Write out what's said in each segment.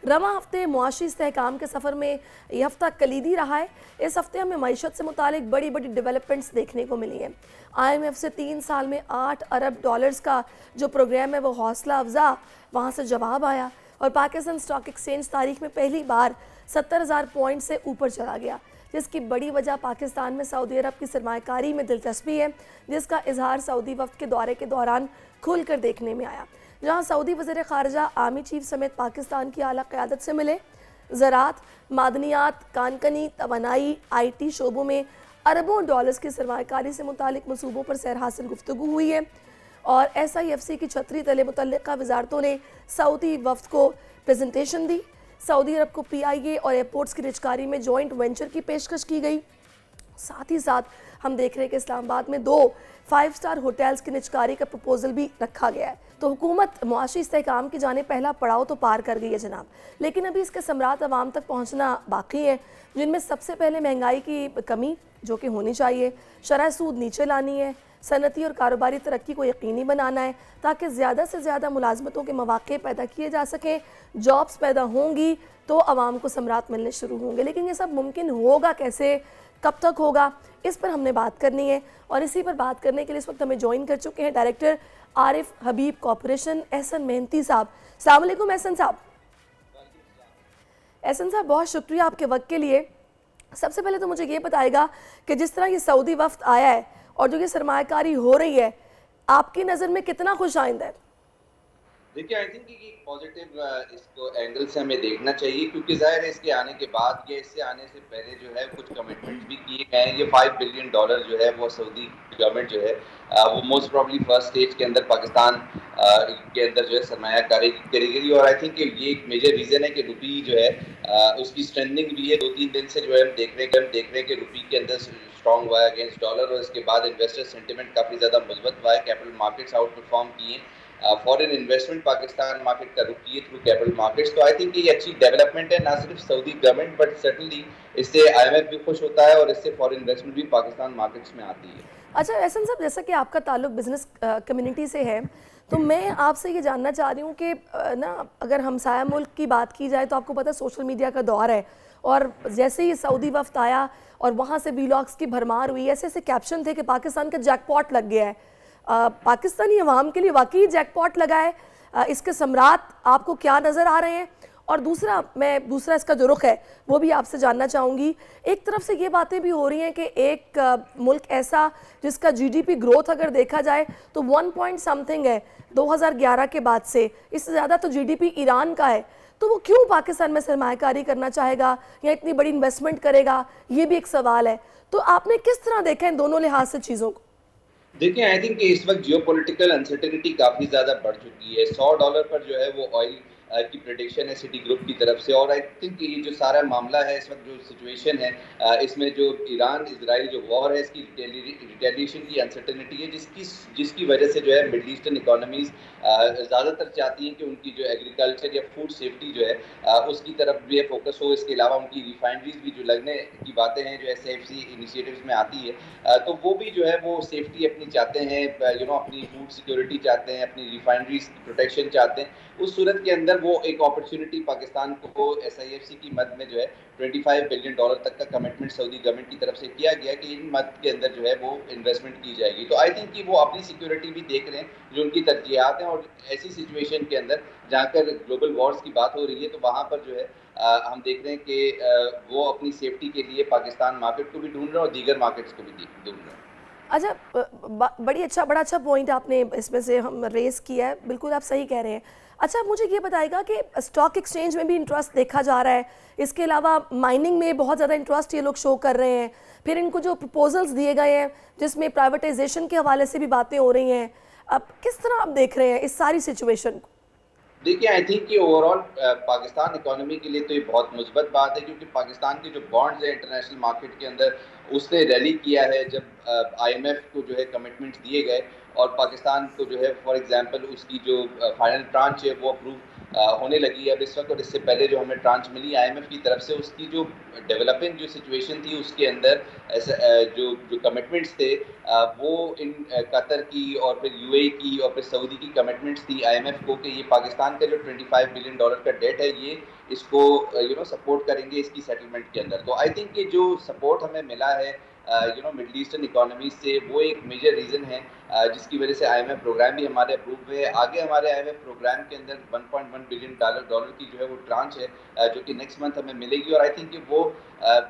रवां हफ्ते मुआशी इस्तेहकाम के सफ़र में यह हफ्ता कलीदी रहा है। इस हफ्ते हमें मईशत से मुतालिक बड़ी बड़ी डेवलपमेंट्स देखने को मिली हैं। IMF से 3 साल में $8 अरब का जो प्रोग्राम है वो हौसला अफजा, वहाँ से जवाब आया और पाकिस्तान स्टॉक एक्सचेंज तारीख में पहली बार 70,000 पॉइंट से ऊपर चला गया, जिसकी बड़ी वजह पाकिस्तान में सऊदी अरब की सरमाकारी में दिलचस्पी है, जिसका इजहार सऊदी वफ्द के दौरे के दौरान खुल कर देखने में आया, जहां सऊदी वज़ीर ख़ारजा आर्मी चीफ समेत पाकिस्तान की आला क़यादत से मिले। ज़राअत, मादनियात, कानकनी, तवानाई, IT शोबों में अरबों डॉलर्स की सरमाकारी से मुतालिक मनसूबों पर सैर हासिल गुफ्तगू हुई है और SIFC की छतरी तले मुतल्लिका वजारतों ने सऊदी वफ्द को प्रेजेंटेशन दी। सऊदी अरब को PIA और एयरपोर्ट्स की रिजकारी में जॉइंट वेंचर की पेशकश की गई। साथ ही साथ हम देख रहे हैं कि इस्लामाबाद में 2 5 स्टार होटल्स की निजकारी का प्रपोजल भी रखा गया है। तो हुकूमत मुआशी इस्तेहकाम की जाने पहला पड़ाव तो पार कर गई है जनाब, लेकिन अभी इसके समरात अवाम तक पहुँचना बाकी है, जिनमें सबसे पहले महंगाई की कमी जो कि होनी चाहिए, शरह सूद नीचे लानी है, सनती और कारोबारी तरक्की को यकीनी बनाना है ताकि ज़्यादा से ज़्यादा मुलाजमतों के मौक़े पैदा किए जा सकें। जॉब्स पैदा होंगी तो आवाम को समरात मिलने शुरू होंगे, लेकिन ये सब मुमकिन होगा कैसे, कब तक होगा, इस पर हमने बात करनी है। और इसी पर बात करने के लिए इस वक्त हमें ज्वाइन कर चुके हैं डायरेक्टर आरिफ हबीब कॉरपोरेशन एहसन मेहनती साहब। अस्सलाम वालेकुम एहसन साहब। एहसन साहब, बहुत शुक्रिया आपके वक्त के लिए। सबसे पहले तो मुझे ये बताएगा कि जिस तरह ये सऊदी वफ्द आया है और जो ये सरमायाकारी हो रही है, आपकी नज़र में कितना खुश आइंदा है? देखिए, आई थिंक कि पॉजिटिव इसको एंगल से हमें देखना चाहिए, क्योंकि ज़ाहिर है इसके आने के बाद या इससे आने से पहले जो है कुछ कमिटमेंट्स भी किए गए हैं। ये $5 बिलियन जो है वो सऊदी गवर्नमेंट जो है वो मोस्ट प्रॉब्ली फर्स्ट स्टेज के अंदर पाकिस्तान के अंदर जो है सरमायाकारी करेगी। और आई थिंक ये एक मेजर रीज़न है कि रुपी जो है उसकी स्ट्रेंथनिंग भी है। 2-3 दिन से जो है हम देख रहे हैं कि रुपी के अंदर स्ट्रॉन्ग हुआ है अगेंस्ट डॉलर, और इसके बाद इन्वेस्टर सेंटिमेंट काफ़ी ज़्यादा मजबूत हुआ है। कैपिटल मार्केट्स आउट परफॉर्म किए, फॉरेन इन्वेस्टमेंट पाकिस्तान मार्केट का रुख किए थ्रू कैपिटल मार्केट्स। तो आई थिंक ये अच्छी डेवलपमेंट है, ना सिर्फ सऊदी गवर्नमेंट बट सर्टनली इससे IMF भी खुश होता है और इससे फॉरेन इन्वेस्टमेंट भी पाकिस्तान मार्केट्स में आती है। अच्छा एहसन साहब, जैसा कि आपका ताल्लुक बिजनेस कम्युनिटी से है, तो मैं आपसे ये जानना चाह रही हूँ कि ना अगर हमसाया मुल्क की बात की जाए तो आपको पता है सोशल मीडिया का दौर है, और जैसे ही सऊदी वफ्द आया और वहाँ से व्लॉग्स की भरमार हुई, ऐसे ऐसे कैप्शन थे कि पाकिस्तान का जैकपॉट लग गया है। पाकिस्तानी अवाम के लिए वाकई जैकपॉट लगा है। इसके सम्राट आपको क्या नज़र आ रहे हैं? और दूसरा इसका जो रुख है वो भी आपसे जानना चाहूँगी। एक तरफ से ये बातें भी हो रही हैं कि एक मुल्क ऐसा जिसका GDP ग्रोथ अगर देखा जाए तो 1 पॉइंट समथिंग है 2011 के बाद से, इससे ज़्यादा तो GDP ईरान का है, तो वो क्यों पाकिस्तान में सरमायाकारी करना चाहेगा या इतनी बड़ी इन्वेस्टमेंट करेगा, ये भी एक सवाल है। तो आपने किस तरह देखा इन दोनों लिहाज से चीज़ों को? देखिए, आई थिंक कि इस वक्त जियोपॉलिटिकल अनसर्टेनिटी काफ़ी ज़्यादा बढ़ चुकी है। $100 पर जो है वो ऑयल की प्रेडिक्शन है सिटी ग्रुप की तरफ से। और आई थिंक ये जो सारा मामला है, इस वक्त जो सिचुएशन है, इसमें जो ईरान इजराइल जो वॉर है, इसकी रिटेलिएशन की अनसर्टेनिटी है, जिसकी वजह से जो है मिडल ईस्टर्न इकोनॉमीज़ ज़्यादातर चाहती हैं कि उनकी जो एग्रीकल्चर या फूड सेफ्टी जो है उसकी तरफ भी फोकस हो। इसके अलावा उनकी रिफाइनरीज भी जो लगने की बातें हैं जो SIFC इनिशिएटिव्स में आती है, तो वो भी जो है वो सेफ्टी अपनी चाहते हैं, अपनी फूड सिक्योरिटी चाहते हैं, अपनी रिफाइनरीज की प्रोटेक्शन चाहते हैं। उस सूरत के अंदर वो एक अपॉर्चुनिटी पाकिस्तान को SIFC की मद में जो है $25 बिलियन तक का कमिटमेंट सऊदी गवर्नमेंट की तरफ से किया गया कि इन मद के अंदर जो है वो इन्वेस्टमेंट की जाएगी। तो आई थिंक कि वो अपनी सिक्योरिटी भी देख रहे हैं, जो उनकी तरजीहात हैं। और ऐसी सिचुएशन के अंदर जहाँ पर ग्लोबल वॉर्स की बात हो रही है, तो वहाँ पर जो है हम देख रहे हैं कि वो अपनी सेफ्टी के लिए पाकिस्तान मार्केट को भी ढूंढ रहे हैं और दीगर मार्केट्स को भी ढूंढ रहे हैं। अच्छा, बड़ा अच्छा पॉइंट आपने इसमें से हम रेस किया है, बिल्कुल आप सही कह रहे हैं। अच्छा, मुझे ये बताएगा कि स्टॉक एक्सचेंज में भी इंटरेस्ट देखा जा रहा है, इसके अलावा माइनिंग में बहुत ज़्यादा इंटरेस्ट ये लोग शो कर रहे हैं, फिर इनको जो प्रपोजल्स दिए गए हैं जिसमें प्राइवेटाइजेशन के हवाले से भी बातें हो रही हैं, अब किस तरह आप देख रहे हैं इस सारी सिचुएशन को? देखिए, आई थिंक कि ओवरऑल पाकिस्तान इकोनॉमी के लिए तो ये बहुत मुस्बत बात है, क्योंकि पाकिस्तान के जो बॉन्ड्स है इंटरनेशनल मार्केट के अंदर, उसने रैली किया है जब IMF को जो है कमिटमेंट्स दिए गए और पाकिस्तान को जो है फॉर एग्जांपल उसकी जो फाइनल ट्रांच है वो अप्रूव होने लगी है अब इस वक्त। और इससे पहले जो हमें ट्रांच मिली IMF की तरफ से, उसकी जो डेवलपिंग जो सिचुएशन थी उसके अंदर जो कमिटमेंट्स थे वो इन कतर की और फिर UAE की और फिर सऊदी की कमिटमेंट्स थी IMF को कि ये पाकिस्तान का जो $25 बिलियन का डेट है ये इसको सपोर्ट करेंगे इसकी सेटलमेंट के अंदर। तो आई थिंक ये जो सपोर्ट हमें मिला है मिडल ईस्टर्न इकोनॉमीज से, वो एक मेजर रीज़न है जिसकी वजह से IMF प्रोग्राम भी हमारे अप्रूव हुए। आगे हमारे IMF प्रोग्राम के अंदर $1.1 बिलियन की जो है वो ट्रांच है जो कि नेक्स्ट मंथ हमें मिलेगी। और आई थिंक वो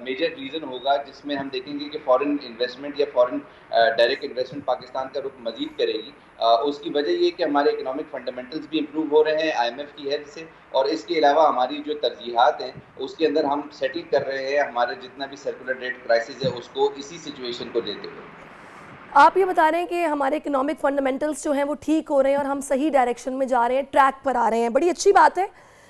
मेजर रीज़न होगा जिसमें हम देखेंगे कि फॉरेन इन्वेस्टमेंट या फॉरेन डायरेक्ट इन्वेस्टमेंट पाकिस्तान का रुख मजीद करेगी। उसकी वजह ये कि हमारे इकोनॉमिक फंडामेंटल्स भी इम्प्रूव हो रहे हैं IMF की हेल्प से, और इसके अलावा हमारी जो तरजीहात हैं उसके अंदर हम सेटल कर रहे हैं हमारे जितना भी सर्कुलर डेट क्राइसिस है उसको इसी सिचुएशन को देते हुए। आप ये बता रहे हैं कि हमारे इकोनॉमिक फंडामेंटल्स जो हैं वो ठीक हो रहे हैं और हम सही डायरेक्शन में जा रहे हैं, ट्रैक पर आ रहे हैं, बड़ी अच्छी बात है।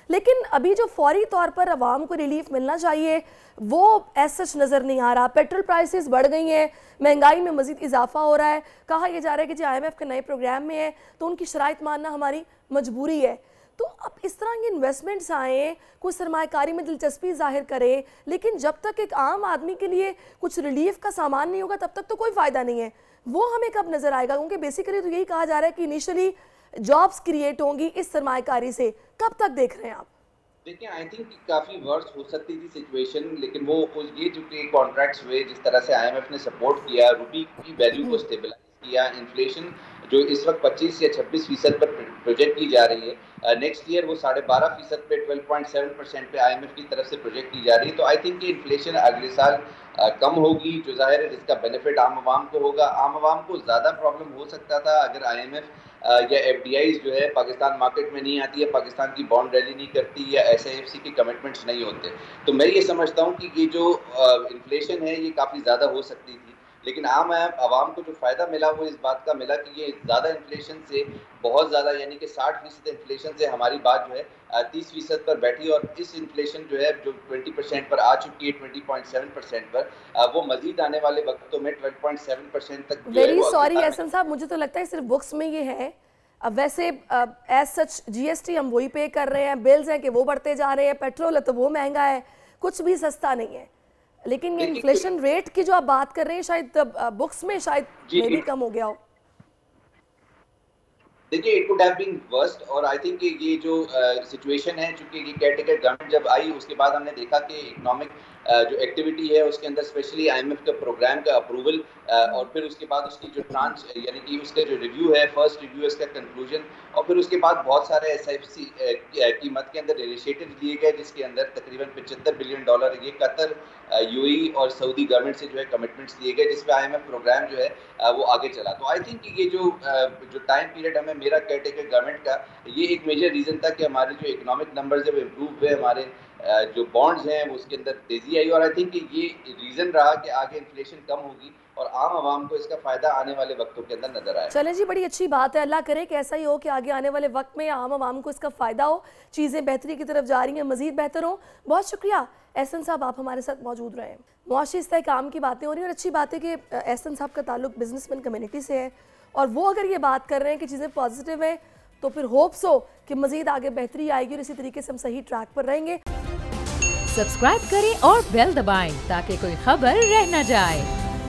लेकिन अभी जो फौरी तौर पर आवाम को रिलीफ मिलना चाहिए वो ऐसा सच नज़र नहीं आ रहा। पेट्रोल प्राइसेस बढ़ गई हैं, महंगाई में मज़ीद इजाफा हो रहा है। कहा यह जा रहा है कि जो IMF के नए प्रोग्राम में है तो उनकी शराइत मानना हमारी मजबूरी है। तो अब इस तरह की इन्वेस्टमेंट्स आएँ, कोई सरमायाकारी में दिलचस्पी जाहिर करे, लेकिन जब तक एक आम आदमी के लिए कुछ रिलीफ का सामान नहीं होगा तब तक तो कोई फ़ायदा नहीं है। वो हमें कब नज़र आएगा? क्योंकि बेसिकली तो यही कहा जा रहा है कि इनिशियली जॉब्स क्रिएट होंगी इस सरमायाकारी से। कब तक देख रहे हैं आप? देखिए, आई थिंक काफ़ी वर्स हो सकती थी सिचुएशन, लेकिन वो ये जो कि कॉन्ट्रैक्ट्स हुए, जिस तरह से IMF ने सपोर्ट किया, रुपी की वैल्यू को स्टेबलाइज किया, इन्फ्लेशन जो इस वक्त 25 या 26% पर प्रोजेक्ट की जा रही है, नेक्स्ट ईयर वो 12.5% पे 12.7% पे IMF की तरफ से प्रोजेक्ट की जा रही है। तो आई थिंक ये इन्फ्लेशन अगले साल कम होगी, जो जाहिर है जिसका बेनिफिट आम आवाम को होगा। आम आवाम को ज़्यादा प्रॉब्लम हो सकता था अगर IMF या FDIs जो है पाकिस्तान मार्केट में नहीं आती है, पाकिस्तान की बॉन्ड रैली नहीं करती या SIFC के कमिटमेंट्स नहीं होते। तो मैं ये समझता हूँ कि ये जो इन्फ्लेशन है ये काफ़ी ज़्यादा हो सकती थी, लेकिन आम आवाम को जो फ़ायदा मिला वो इस बात का मिला कि ये ज़्यादा इन्फ्लेशन से, बहुत ज़्यादा यानी कि 60% इन्फ्लेशन से हमारी बात जो है 30% पर बैठी, और इस इन्फ्लेशन जो है जो 20% पर आ चुकी है, 20.7% पर, वो मजीद आने वाले वक्तों में 12.7% तक। वेरी सॉरी एहसन साहब, मुझे तो लगता है सिर्फ बुक्स में ये है। अब वैसे एज सच GST हम वही पे कर रहे हैं, बिल्स हैं कि वो बढ़ते जा रहे हैं, पेट्रोल है तो वो महंगा है, कुछ भी सस्ता नहीं है। लेकिन ये इन्फ्लेशन रेट की जो आप बात कर रहे हैं शायद बुक्स में शायद में भी कम हो गया हो। देखिए, it could have been worst, और आई थिंक ये जो सिचुएशन है, चूंकि ये केयरटेकर गवर्नमेंट जब आई उसके बाद हमने देखा कि इकोनॉमिक जो एक्टिविटी है उसके अंदर स्पेशली IMF का प्रोग्राम का अप्रूवल और फिर उसके बाद उसकी जो ट्रांच यानी कि उसका जो रिव्यू है, फर्स्ट रिव्यू, इसका कंक्लूजन, और फिर उसके बाद बहुत सारे SIFC की मद के अंदर इनिशिएटिव लिए गए जिसके अंदर तकरीबन $75 बिलियन ये कतर, UAE और सऊदी गवर्नमेंट से जो है कमिटमेंट्स लिए गए, जिसपे IMF प्रोग्राम जो है वो आगे चला। तो आई थिंक ये जो टाइम पीरियड हमें मेरा केयरटेकर गवर्नमेंट का, ये एक मेजर रीज़न था कि हमारे जो इकोनॉमिक नंबर्स है वो इम्प्रूव हुए, हमारे जो बॉन्ड्स हैं वो उसके अंदर तेज़ी आई, और आई थिंक ये रीज़न रहा कि आगे इन्फ्लेशन कम होगी और आम आवाम को इसका फ़ायदा आने वाले वक्तों के अंदर नजर आए। चलें जी, बड़ी अच्छी बात है। अल्लाह करे कि ऐसा ही हो कि आगे आने वाले वक्त में आम आवाम को इसका फ़ायदा हो, चीज़ें बेहतरी की तरफ जा रही हैं, मज़ीद बेहतर हो। बहुत शुक्रिया एहसन साहब, आप हमारे साथ मौजूद रहे। मुआशी इस्तेहकाम की बातें हो रही हैं और अच्छी बात है कि एहसन साहब का ताल्लुक बिजनेसमैन कम्युनिटी से है, और वो अगर ये बात कर रहे हैं कि चीज़ें पॉजिटिव हैं तो फिर होप्स हो कि मज़ीद आगे बेहतरी आएगी और इसी तरीके से हम सही ट्रैक पर रहेंगे। सब्सक्राइब करें और बेल दबाएं ताकि कोई खबर रह न जाए।